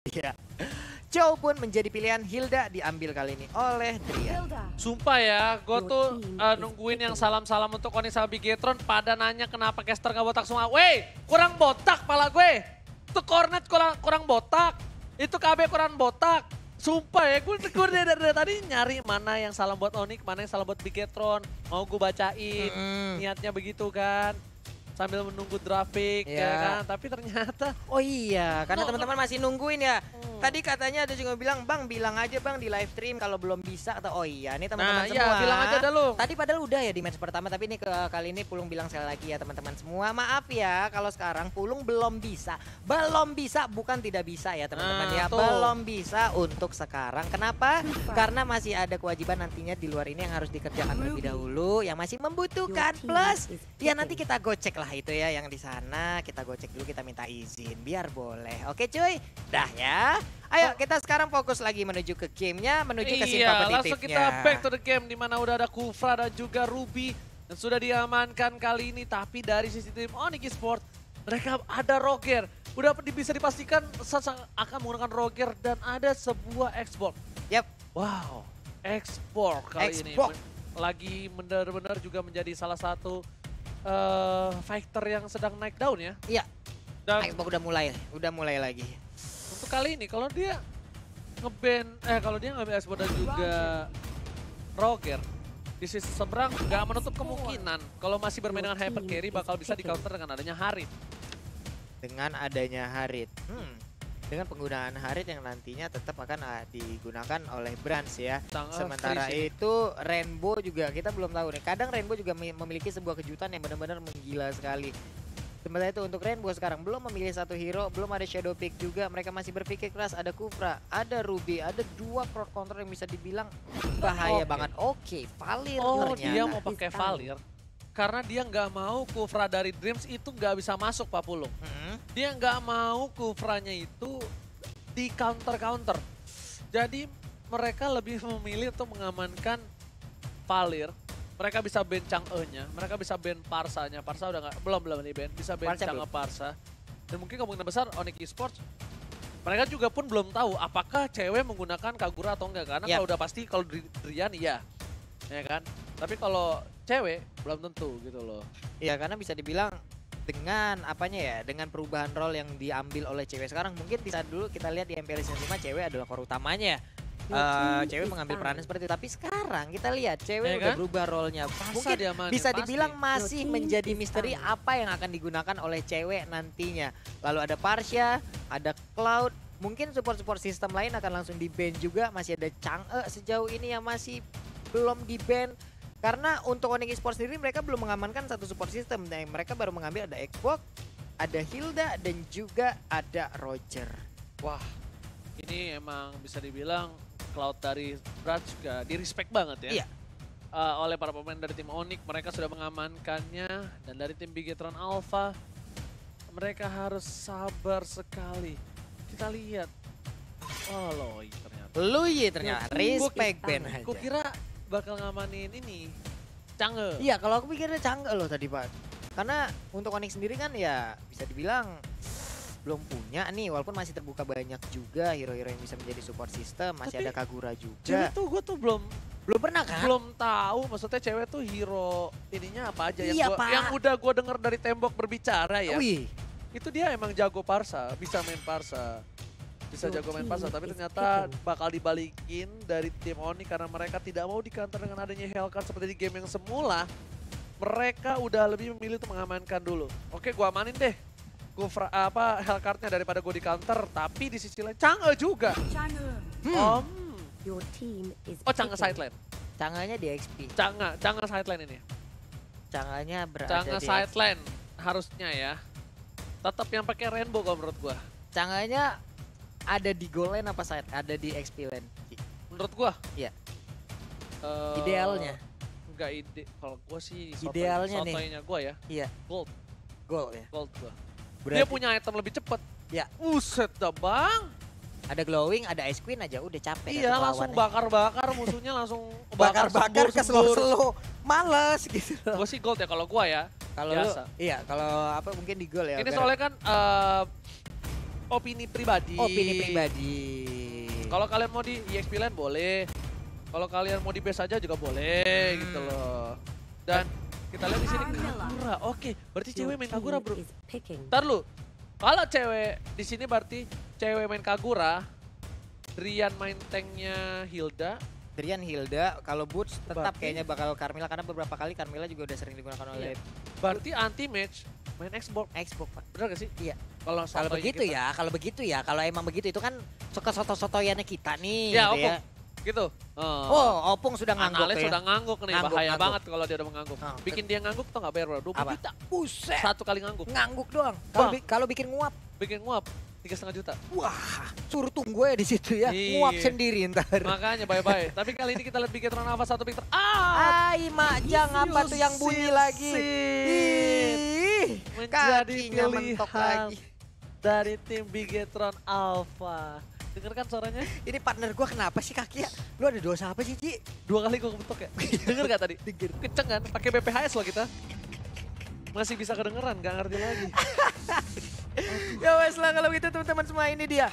Iya. Chow pun menjadi pilihan, Hilda diambil kali ini oleh Drian. Sumpah ya, gue tuh nungguin yang salam-salam untuk Onyx sama Bigetron pada nanya kenapa caster gak botak semua. Wey, kurang botak pala gue. Itu Cornet kurang botak. Itu KB kurang botak. Sumpah ya, gue dari tadi nyari mana yang salam buat Onyx, mana yang salam buat Bigetron. Mau gue bacain, niatnya begitu kan. Sambil menunggu draft pick, ya kan. Tapi ternyata... Oh iya, karena teman-teman masih nungguin ya. Tadi katanya ada juga bilang, Bang bilang aja Bang di live stream kalau belum bisa. Atau oh iya, nih teman-teman semua. Iya, bilang aja dah lu. Tadi padahal udah ya di match pertama, tapi ini kali ini Pulung bilang sekali lagi ya teman-teman semua. Maaf ya kalau sekarang Pulung belum bisa. Belum bisa, bukan tidak bisa ya teman-teman ya. Tuh. Belum bisa untuk sekarang. Kenapa? Karena masih ada kewajiban nantinya di luar ini yang harus dikerjakan terlebih dahulu. Yang masih membutuhkan. Plus, ya nanti kita gocek lah itu ya yang di sana. Kita gocek dulu, kita minta izin. Biar boleh. Oke cuy, dah ya. Ayo kita sekarang fokus lagi menuju ke gamenya, menuju ke scene kompetitifnya. Langsung kita back to the game di mana udah ada Kufra dan juga Ruby dan sudah diamankan kali ini. Tapi dari sisi tim Onyx Esports mereka ada Roger. Udah bisa dipastikan akan menggunakan Roger dan ada sebuah Xbox. Yap. Wow, Xbox kali ini lagi benar-benar juga menjadi salah satu fighter yang sedang naik daun ya. Iya. Dan Xbox udah mulai lagi. untuk kali ini kalau dia nge-ban Xbox dan juga Roger di sisi seberang nggak menutup kemungkinan kalau masih bermain dengan hyper carry bakal bisa di counter dengan adanya Harit. Dengan adanya Harit. Dengan penggunaan Harit yang nantinya tetap akan digunakan oleh Brands ya. Sementara itu Rainbow juga kita belum tahu nih. Kadang Rainbow juga memiliki sebuah kejutan yang benar-benar menggila sekali. Sementara itu untuk Rainbow sekarang belum memilih satu hero, belum ada Shadow Pick juga. Mereka masih berpikir keras, ada Kufra, ada Ruby, ada dua crowd counter yang bisa dibilang bahaya banget. Oke, Valir ternyata. Dia mau pakai Valir karena dia nggak mau Kufra dari Dreams itu nggak bisa masuk Pak Pulung. Dia nggak mau Kufranya itu di counter-counter. Jadi mereka lebih memilih untuk mengamankan Valir. Mereka bisa ban Chang'e-nya, mereka bisa ban Parsa-nya. Parsa udah belum di ban, bisa ban Chang'e Parsa. Dan mungkin kemungkinan besar Onyx Esports mereka juga pun belum tahu apakah cewek menggunakan Kagura atau enggak. Karena kalau udah pasti kalau Drian iya, ya kan. Tapi kalau cewek belum tentu gitu loh. Iya, karena bisa dibilang dengan dengan perubahan role yang diambil oleh cewek sekarang, mungkin bisa dulu kita lihat di MPL Season 5 cewek adalah core utamanya. Cewek mengambil peran seperti itu, tapi sekarang kita lihat cewek udah berubah role-nya. Mungkin bisa dibilang masih menjadi misteri apa yang akan digunakan oleh cewek nantinya. Lalu ada Parsha, ada Cloud, mungkin support-support sistem lain akan langsung di-ban juga. Masih ada Chang'e sejauh ini yang masih belum di-ban. Karena untuk Onyx Esports sendiri mereka belum mengamankan satu support system. Dan mereka baru mengambil ada Xbox, ada Hilda, dan juga ada Roger. Wah, ini emang bisa dibilang Cloud dari Brad juga di-respect banget ya. Iya. Oleh para pemain dari tim Onyx, mereka sudah mengamankannya. Dan dari tim Bigetron Alpha, mereka harus sabar sekali. Kita lihat. Oh, Lui ternyata. Lui ternyata, respect ban aja. Gue kira bakal ngamanin ini, Chang'e. Iya, kalau aku pikirnya Chang'e loh tadi Pak. Karena untuk Onyx sendiri kan ya bisa dibilang belum punya nih, walaupun masih terbuka banyak juga hero-hero yang bisa menjadi support system. Masih ada Kagura juga. Cewek tuh gue tuh belum pernah kan? Belum tahu, maksudnya cewek tuh hero ininya apa aja iya, yang udah gue denger dari tembok berbicara ya. Wih. Itu dia emang jago Parsa, bisa main Parsa. Bisa jago main Parsa, tapi ternyata bakal dibalikin dari tim Onyx karena mereka tidak mau di-counter dengan adanya Hellcard seperti di game yang semula. Mereka udah lebih memilih untuk mengamankan dulu. Oke, gua amanin deh. Hellcard-nya daripada gue di counter, tapi di sisi lain Chang'e juga. Chang'e sideline. Chang'e-nya di XP. Chang'e sideline ini. Chang'e-nya berada Chang'e di sideline harusnya ya. Tetap yang pakai Rainbow kalau menurut gua. Chang'e-nya ada di goal lane apa side? Ada di XP lane? Menurut gua? Iya. Idealnya? Enggak ide. Kalau gua sih idealnya nih. Sotoynya gua ya. Iya. Gold. Gold ya? Gold gua. Berarti... Dia punya item lebih cepet. Ya. Buset dah bang. Ada glowing, ada ice queen aja udah capek. Iya langsung bakar-bakar musuhnya langsung bakar-bakar ke slow-slow. Males gitu. Gua sih gold ya kalau gua ya. Kalau iya, kalau apa mungkin di gold ya. Ini soalnya kan opini pribadi. Opini pribadi. Kalau kalian mau di EXP Land boleh. Kalau kalian mau di base aja juga boleh gitu loh. Dan kita lihat di sini Kagura. Oke, berarti cewek main Kagura, bro. Ntar lu. Kalau cewek di sini berarti cewek main Kagura, Drian main tanknya Hilda. Drian, Hilda, kalau Boots tetap Berarti- kayaknya bakal Carmilla karena beberapa kali Carmilla juga udah sering digunakan oleh Berarti anti match main Xbox. Xbox, Pak. Bener gak sih? Iya. Kalau Kalau sotonya begitu kita. ya, kalau emang begitu itu kan suka soto-sotoyannya kita nih. Ya, gitu Opung. ya. Gitu. Oh, Opung sudah ngangguk Analis ya. sudah ngangguk nih, Ngangguk, bahaya ngangguk. banget kalau dia udah mengangguk. Oh, Bikin dia ngangguk tuh gak bayar berapa? 20 Apa? juta. Buset. Satu kali ngangguk. Ngangguk doang. Bang. Kalau bikin nguap, Bikin nguap 3,5 juta. wah, suruh tunggu ya di situ ya. Iya. Nguap sendiri ntar. Makanya bye-bye. Tapi kali ini kita lihat Bigetron Alpha 1 Victor. Ah! Ai, Majang apa tuh yang bunyi lagi? Ih, Menjadi kakinya mentok pilihan lagi. dari tim Bigetron Alpha. Denger kan suaranya? Ini partner gua kenapa sih kaki ya? Lu ada dosa apa sih, Ci? 2 kali gue kebetok ya. Denger gak tadi? Denger. Kenceng kan? Pakai BPHS loh kita. Masih bisa kedengeran, gak ngerti lagi. Ya wes lah kalau gitu teman-teman semua, ini dia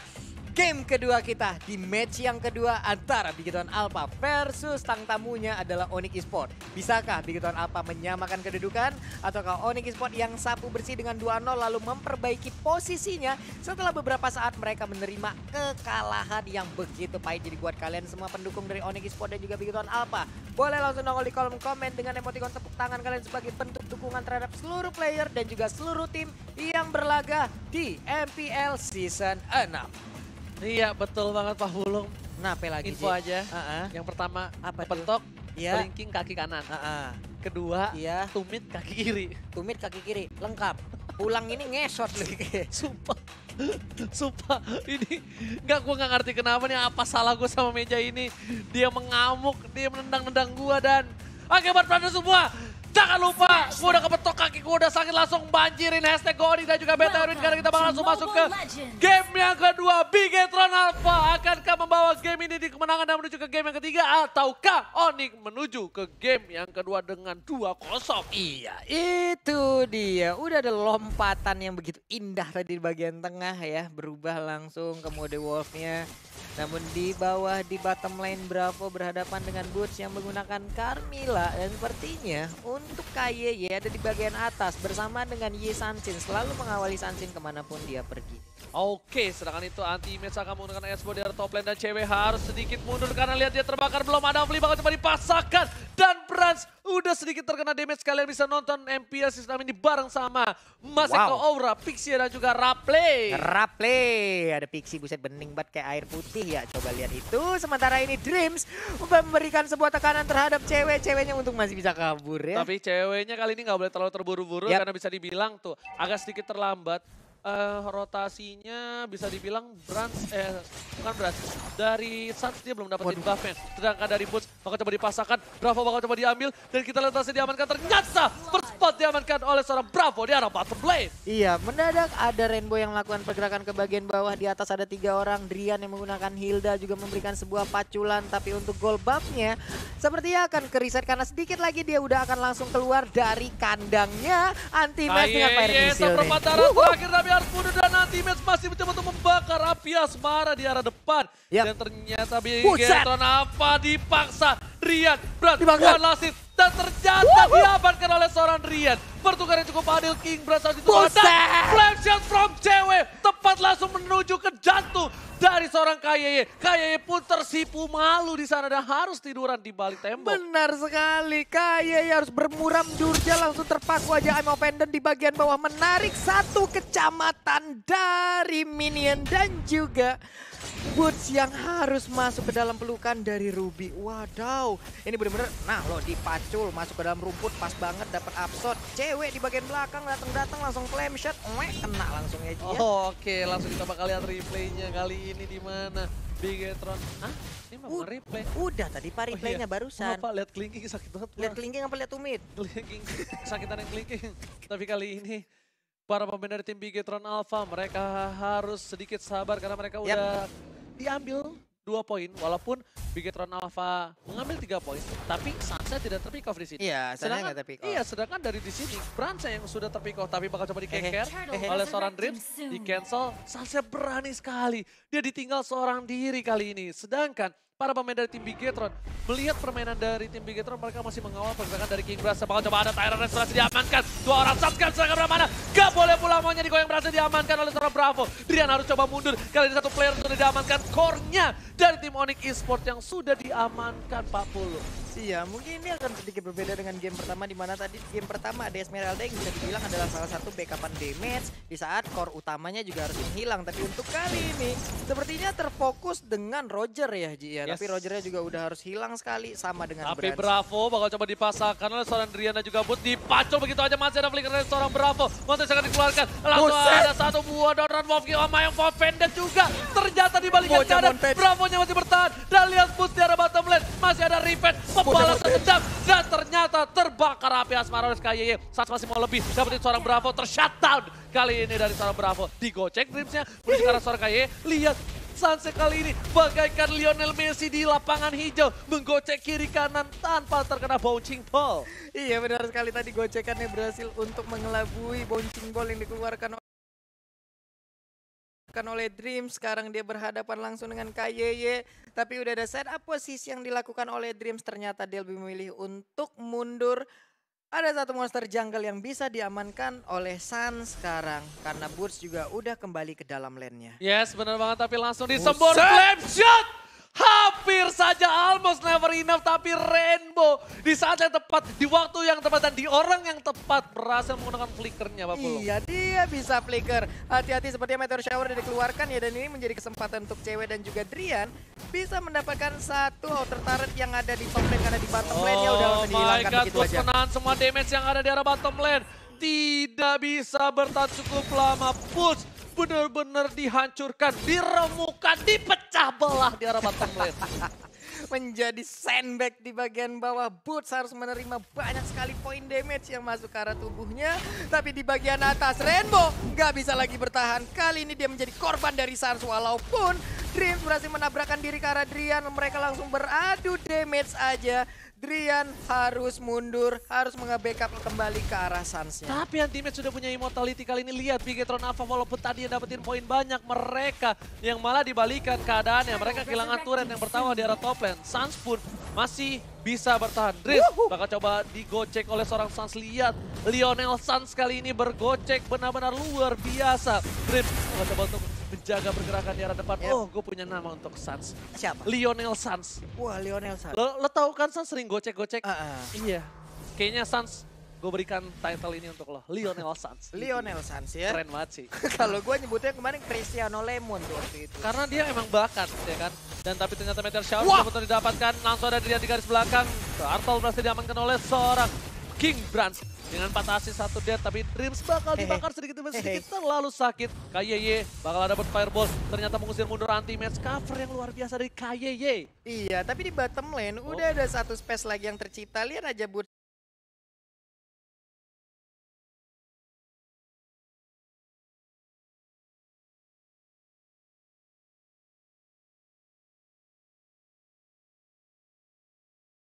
game kedua kita di match yang kedua antara Bigetron Alpha versus tang tamunya adalah Onyx Esports. Bisakah Bigetron Alpha menyamakan kedudukan ataukah Onyx Esports yang sapu bersih dengan 2-0 lalu memperbaiki posisinya setelah beberapa saat mereka menerima kekalahan yang begitu pahit. Jadi buat kalian semua pendukung dari Onyx Esports dan juga Bigetron Alpha, boleh langsung nongol di kolom komen dengan emoticon tepuk tangan kalian sebagai bentuk dukungan terhadap seluruh player dan juga seluruh tim yang berlaga di MPL Season 6. Iya betul banget Pak Bulung. Nah, apa lagi Info Ji? aja. Heeh. Yang pertama, Apa tuh? pentok, Iya. kelingking kaki kanan. Heeh. Kedua, Iya. tumit kaki kiri. Tumit kaki kiri, lengkap. Pulang ini ngesot lagi. Sumpah. Sumpah, ini gua nggak ngerti kenapa nih, apa salah gue sama meja ini. Dia mengamuk, dia menendang-nendang gua dan akibat pada semua. Jangan lupa, gue udah kebetok kaki, gue udah sakit, langsung banjirin hashtag Godi dan juga Beta Erwin karena kita bakal langsung masuk ke game yang kedua. Bigetron Alpha akankah membawa game ini di kemenangan dan menuju ke game yang ketiga, ataukah Onyx menuju ke game yang kedua dengan 2-0? Iya, itu dia. Udah ada lompatan yang begitu indah tadi di bagian tengah ya. Berubah langsung ke mode Wolf-nya. Namun di bawah di bottom lane Bravo berhadapan dengan Boots yang menggunakan Carmilla. Dan sepertinya untuk KYY ada di bagian atas bersama dengan Yi Sansin. Selalu mengawali Sansin kemanapun dia pergi. Oke, sedangkan itu anti-match akan menggunakan Esbo di arah top lane dan cewek harus sedikit mundur karena lihat dia terbakar, belum ada Ampli bakal coba dipasangkan dan Brans udah sedikit terkena damage. Kalian bisa nonton MPL Season 6 ini bareng sama Maseko Aura, Pixie dan juga Raple. Raple, ada Pixie, buset bening banget kayak air putih ya. Coba lihat itu. Sementara ini Dreams memberikan sebuah tekanan terhadap cewek-ceweknya untuk masih bisa kabur ya. Tapi ceweknya kali ini nggak boleh terlalu terburu-buru karena bisa dibilang tuh agak sedikit terlambat. Rotasinya bisa dibilang bukan Brans, dari Suns dia belum dapetin buffnya. Sedangkan dari Boots bakal coba dipasangkan, Bravo bakal coba diambil dan kita lihat rotasi diamankan, ternyata first spot diamankan oleh seorang Bravo di arah bottom lane. Iya, mendadak ada Rainbow yang melakukan pergerakan ke bagian bawah. Di atas ada 3 orang. Drian yang menggunakan Hilda juga memberikan sebuah paculan. Tapi untuk goal buff-nya sepertinya akan ke-reset karena sedikit lagi dia udah akan langsung keluar dari kandangnya. Anti-match dengan Fire Missile seperempat nih. darah terakhir tapi harus mundur dan anti-match masih mencoba untuk membakar api asmara di arah depan. Yap. Dan ternyata Bigetron apa dipaksa Rian, Brand, Dibakar. Wan Lasit. Dan ternyata diamankan oleh seorang Rian. Pertukaran cukup adil, King Brand saat itu. Buset. Flame shot from cewek. Tepat langsung menuju ke jantung dari seorang KYY. KYY pun tersipu malu di sana dan harus tiduran di balik tembok. Benar sekali, KYY harus bermuram durja langsung terpaku aja I'm Pendant di bagian bawah. Menarik satu kecamatan dari minion dan juga Boots yang harus masuk ke dalam pelukan dari Ruby. Wadaw, ini bener-bener, nah lo dipacul masuk ke dalam rumput pas banget dapat upshot. Cewek di bagian belakang datang-datang langsung flame shot, kena langsung ya Ji ya. Oke, langsung kita bakal lihat replaynya kali ini di mana Bigetron. Ini mau replay. Udah tadi pak replaynya barusan. Apa lihat kelingking sakit banget. Lihat kelingking apa lihat tumit? Kelingking, sakitan yang kelingking. Tapi kali ini para pemain dari tim Bigetron Alpha mereka harus sedikit sabar karena mereka udah diambil 2 poin, walaupun Bigetron Alpha mengambil 3 poin, tapi Sansa tidak terpick off di sini. Iya, Sansa nggak terpick off. Iya, sedangkan dari di sini Bransa yang sudah terpick off, tapi bakal coba di-keker oleh seorang Dreams, di-cancel. Sansa berani sekali, dia ditinggal seorang diri kali ini. Sedangkan para pemain dari tim Bigetron melihat permainan dari tim Bigetron, mereka masih mengawal pergerakan dari King Brass. Bakal coba ada Tyrant Race berhasil diamankan. 2 orang Saskan seragam mana? Gak boleh pulang, maunya digoyang berhasil diamankan oleh seorang Bravo. Drian harus coba mundur, kali ini 1 player sudah diamankan. Core-nya dari tim Onyx Esports yang sudah diamankan 40. Iya, mungkin ini akan sedikit berbeda dengan game pertama, di mana tadi game pertama ada Esmeralda yang bisa dibilang adalah salah satu backupan damage di saat core utamanya juga harus hilang. Tapi untuk kali ini sepertinya terfokus dengan Roger ya, Ji. Ya. Tapi Rogernya juga udah harus hilang sekali sama dengan Tapi Brands. Bravo bakal coba dipasangkan oleh seorang Drian dan juga Boot. Dipacul begitu aja, masih ada flicker dari seorang Bravo. Montes akan dikeluarkan. Langsung ada 1 buah Donran Wolfki sama yang Vended juga. Ternyata dibalikan keadaan. Bravo-nya masih bertahan. Dan lihat boost di arah bottom lane. Masih ada revenge. Pembalasan dendam. Dan ternyata terbakar api asmara oleh KYY. Saat masih mau lebih. Dapetin seorang Bravo ter-shutdown. Kali ini dari seorang Bravo. Digocek Dreamsnya. Menuju ke arah seorang KYY. Lihat. Sansa kali ini bagaikan Lionel Messi di lapangan hijau. Menggocek kiri kanan tanpa terkena bouncing ball. Iya, benar sekali, tadi gocekannya berhasil untuk mengelabui bouncing ball yang dikeluarkan oleh Dreams. Sekarang dia berhadapan langsung dengan KYY. Tapi udah ada setup posisi yang dilakukan oleh Dreams. Ternyata dia lebih memilih untuk mundur. Ada 1 monster jungle yang bisa diamankan oleh Sun sekarang. Karena Boots juga udah kembali ke dalam lane-nya. Yes, benar banget, tapi langsung disembur flame shot. Hampir saja almost never enough, tapi Rainbow di saat yang tepat, di waktu yang tepat, dan di orang yang tepat berhasil menggunakan flickernya, Pak Pulung. Iya, dia bisa flicker. Hati-hati sepertinya Meteor Shower udah dikeluarkan ya, dan ini menjadi kesempatan untuk cewek dan juga Drian bisa mendapatkan 1 outer turret yang ada di top lane, karena di bottom lane-nya udah langsung dihilangkan begitu aja. Menahan semua damage yang ada di arah bottom lane. Tidak bisa bertahan cukup lama. Push benar-benar dihancurkan, diremukkan, dipecah belah di arah bottom lane. Menjadi sandbag di bagian bawah. Boots harus menerima banyak sekali poin damage yang masuk ke arah tubuhnya. Tapi di bagian atas Rainbow nggak bisa lagi bertahan. Kali ini dia menjadi korban dari Sans. Walaupun Dreams berhasil menabrakkan diri ke arah Drian. Mereka langsung beradu damage aja. Drian harus mundur, harus nge-backup kembali ke arah Sans-nya. Tapi yang teammate sudah punya immortality kali ini. Lihat Bigetron Alpha walaupun tadi yang dapetin poin banyak, mereka yang malah dibalikan keadaannya. Mereka kehilangan turret yang pertama di arah top lane. Sans pun masih bisa bertahan. Drift bakal coba digocek oleh seorang Sans. Lihat Lionel Sans kali ini bergocek benar-benar luar biasa. Drift bakal coba untuk menjaga pergerakan di arah depan. Oh, gue punya nama untuk Sans. Siapa? Lionel Sans. Wah, Lionel Sans. Lo tau kan Sans sering gocek-gocek? Iya. Kayaknya Sans, gue berikan title ini untuk lo. Lionel Sans. Lionel Sans ya. Keren banget sih. Kalau gue nyebutnya kemarin Cristiano Lemon tuh waktu itu. Karena dia emang bakat ya kan. Dan tapi ternyata Meteor Shower betul didapatkan. Langsung ada dia di garis belakang. Artol berhasil diamankan oleh seorang King Brands. Dengan 4 assist 1 dead, tapi Dreams bakal dibakar sedikit demi sedikit, terlalu sakit. KYY bakal ada fireball, ternyata mengusir mundur anti-match cover yang luar biasa dari KYY. Iya, tapi di bottom lane udah ada 1 space lagi yang tercipta. Lihat aja Boots.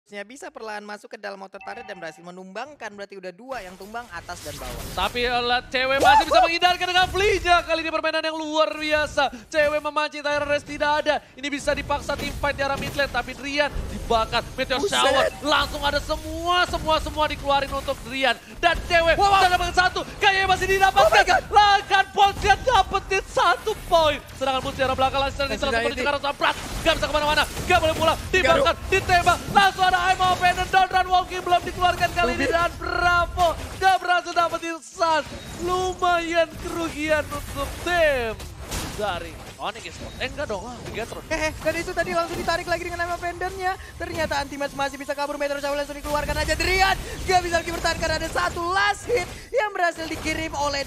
Bisa perlahan masuk ke dalam outer turret dan berhasil menumbangkan. Berarti udah 2 yang tumbang, atas dan bawah. Tapi cewek masih bisa menghindarkan dengan Fleja. Kali ini permainan yang luar biasa. Cewek memancing, Tyrant Race tidak ada. Ini bisa dipaksa tim fight di arah mid lane. Tapi Drian dibakar. Meteor Shower langsung ada semua dikeluarin untuk Drian. Dan cewek sudah dapat 1. Kayaknya masih didapatkan. Lakan Polsnya dapetin 1 poin. Sedangkan Boots di arah belakang langsung menuju ke arah Sampras. Gak bisa kemana-mana. Gak boleh pulang. Dibakar, ditembak. Langsung ada I'm Open dan Donran Wolfki belum dikeluarkan kali ini. Dan Bravo gak berhasil dapetin Sun. Lumayan kerugian untuk tim dari Onyx Esports. Enggak dong, Bigetron. Dan itu tadi langsung ditarik lagi dengan nama pendennya. Ternyata anti-match masih bisa kabur. Meteor Shower langsung dikeluarkan aja. Drian gak bisa lagi bertahan karena ada 1 last hit yang berhasil dikirim oleh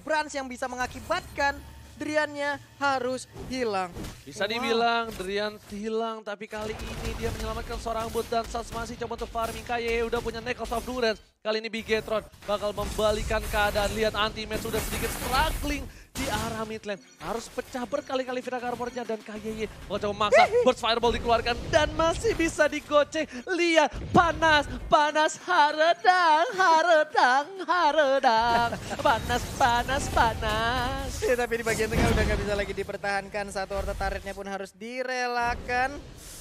Brands yang bisa mengakibatkan Driannya harus hilang. Bisa dibilang Drian hilang, tapi kali ini dia menyelamatkan seorang Boot dan Sans masih coba untuk farming. KYY udah punya Necklace of Durance. Kali ini Bigetron bakal membalikan keadaan. Lihat Anti-Match sudah sedikit struggling di arah mid lane. Harus pecah berkali-kali Vira Armornya dan KYY. Bakal coba memaksa, Burst Fireball dikeluarkan dan masih bisa digoceng. Lihat, panas, panas, haredang, haredang, haredang. Panas, panas, panas. Ya, tapi di bagian tengah udah nggak bisa lagi dipertahankan. Satu orta turretnya pun harus direlakan.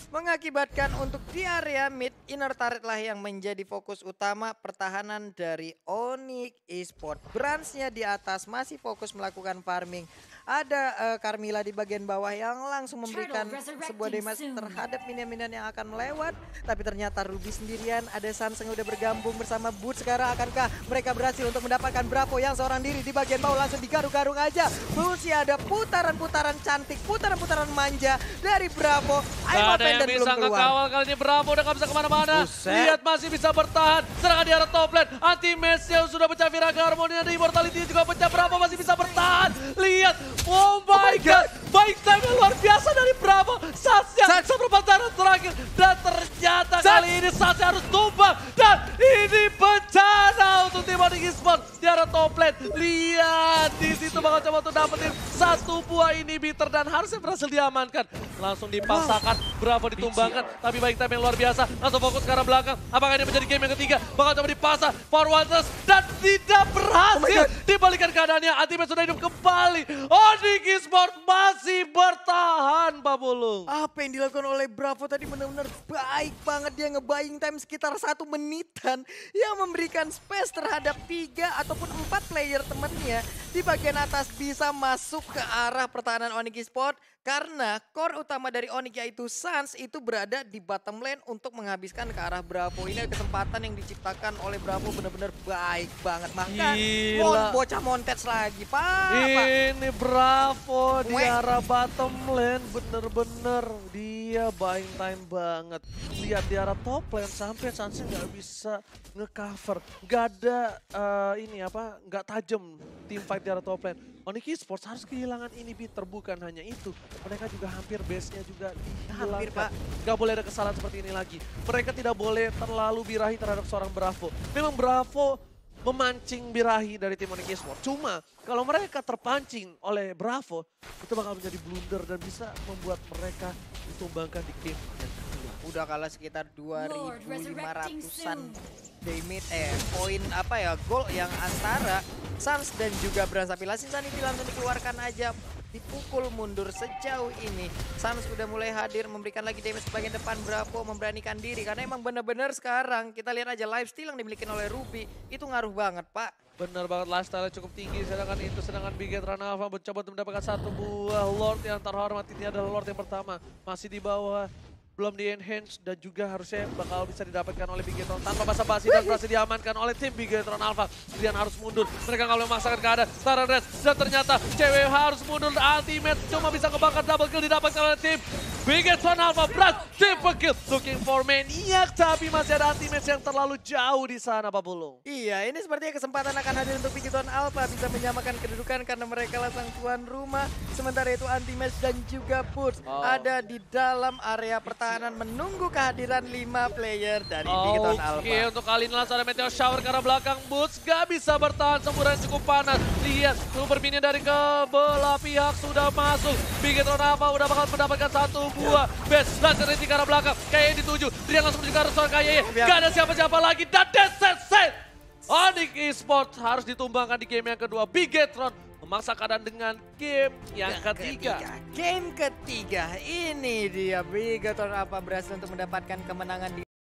Mengakibatkan untuk di area mid, inner turret lah yang menjadi fokus utama pertahanan dari Onyx Esports. Branch-nya di atas masih fokus melakukan farming. Ada Carmilla di bagian bawah yang langsung memberikan sebuah damage terhadap minion-minion yang akan melewat. Tapi ternyata Ruby sendirian, ada Sans yang udah bergabung bersama Boots. Sekarang akankah mereka berhasil untuk mendapatkan Bravo yang seorang diri di bagian bawah, langsung digaruk-garuk aja. Boots ya, ada putaran-putaran cantik, putaran-putaran manja dari Bravo. Gak ada yang bisa ngekawal kali ini. Bravo udah gak bisa kemana-mana. Lihat masih bisa bertahan. Serangan di arah top lane. Anti-Match sudah pecah. Vira Harmony dan Immortality juga pecah. Bravo masih bisa bertahan. Lihat. Oh my god. Baik time yang luar biasa dari Bravo. Satsnya seperempat terakhir. Dan ternyata kali ini Satsnya harus tumbang. Dan ini bencana untuk tim Onyx Esports di arah top lane. Lihat. Di situ bakal coba untuk dapetin satu buah inhibitor. Dan harusnya berhasil diamankan. Langsung dipaksakan. Bravo ditumbangkan, tapi baik time yang luar biasa. Langsung fokus ke arah belakang. Apakah ini menjadi game yang ketiga? Bakal coba dipasang forward dan tidak berhasil. Dibalikan keadaannya, Anti-Match sudah hidup kembali. Onyx Esports masih bertahan, Pak Bulung. Apa yang dilakukan oleh Bravo tadi benar-benar baik banget. Dia nge-buying time sekitar 1 menitan yang memberikan space terhadap 3 ataupun 4 player temannya di bagian atas bisa masuk ke arah pertahanan Onyx Esports. Karena core utama dari Onyx yaitu Sans itu berada di bottom lane untuk menghabiskan ke arah Bravo. Ini kesempatan yang diciptakan oleh Bravo benar-benar baik banget. Maka bocah montage lagi, Pak. Ini Bravo di arah bottom lane bener-bener dia buying time banget. Lihat di arah top lane sampai Sansnya nggak bisa nge-cover. Nggak ada nggak tajam team fight di arah top lane. Onyx Esports harus kehilangan inhibitor, bukan hanya itu. Mereka juga hampir base-nya juga dihilangkan. Gak boleh ada kesalahan seperti ini lagi. Mereka tidak boleh terlalu birahi terhadap seorang Bravo. Memang Bravo memancing birahi dari tim Onyx Esports. Cuma kalau mereka terpancing oleh Bravo, itu bakal menjadi blunder dan bisa membuat mereka ditumbangkan di game yang kedua. Udah kalah sekitar 2.500-an damage, poin gol yang antara Sans dan juga Branch. Tapi Lasin itu langsung dikeluarkan aja, dipukul mundur sejauh ini. Sans udah mulai hadir memberikan lagi damage di bagian depan. Bravo memberanikan diri karena emang bener-bener sekarang kita lihat aja lifesteal yang dimiliki oleh Ruby itu ngaruh banget, Pak. Bener banget, lifestyle cukup tinggi, sedangkan Bigetron Alpha mencoba untuk mendapatkan satu buah Lord yang terhormat. Ini adalah Lord yang pertama, masih di bawah, belum di enhance dan juga harusnya bakal bisa didapatkan oleh Bigetron tanpa basa-basi dan berhasil diamankan oleh tim Bigetron Alpha. Kemudian harus mundur, mereka nggak boleh memaksakan keadaan. Star Red dan ternyata cewek harus mundur. Anti-Match cuma bisa kebakar, double kill didapatkan oleh tim Bigetron Alpha. Brad triple kill, looking for maniac, tapi masih ada Anti-Match yang terlalu jauh di sana, Pak Bulung. Iya, ini sepertinya kesempatan akan hadir untuk Bigetron Alpha bisa menyamakan kedudukan karena mereka lah sang tuan rumah. Sementara itu Anti-Match dan juga Boots ada di dalam area pertahanan menunggu kehadiran 5 player dari Bigetron Alpha. Oke, untuk kali ini langsung ada Meteor Shower ke arah belakang. Boots gak bisa bertahan, semburan cukup panas. Lihat, super minion dari kebelah pihak sudah masuk. Bigetron Alpha udah bakal mendapatkan satu buah base. Laser di arah belakang, kayaknya dituju. Dia langsung menuju ke arah seorang kayaknya. Gak ada siapa-siapa lagi dan set. Onyx Esports harus ditumbangkan di game yang kedua. Bigetron memaksa keadaan dengan game yang ketiga. Game ketiga, ini dia Bigetron Alpha berhasil untuk mendapatkan kemenangan di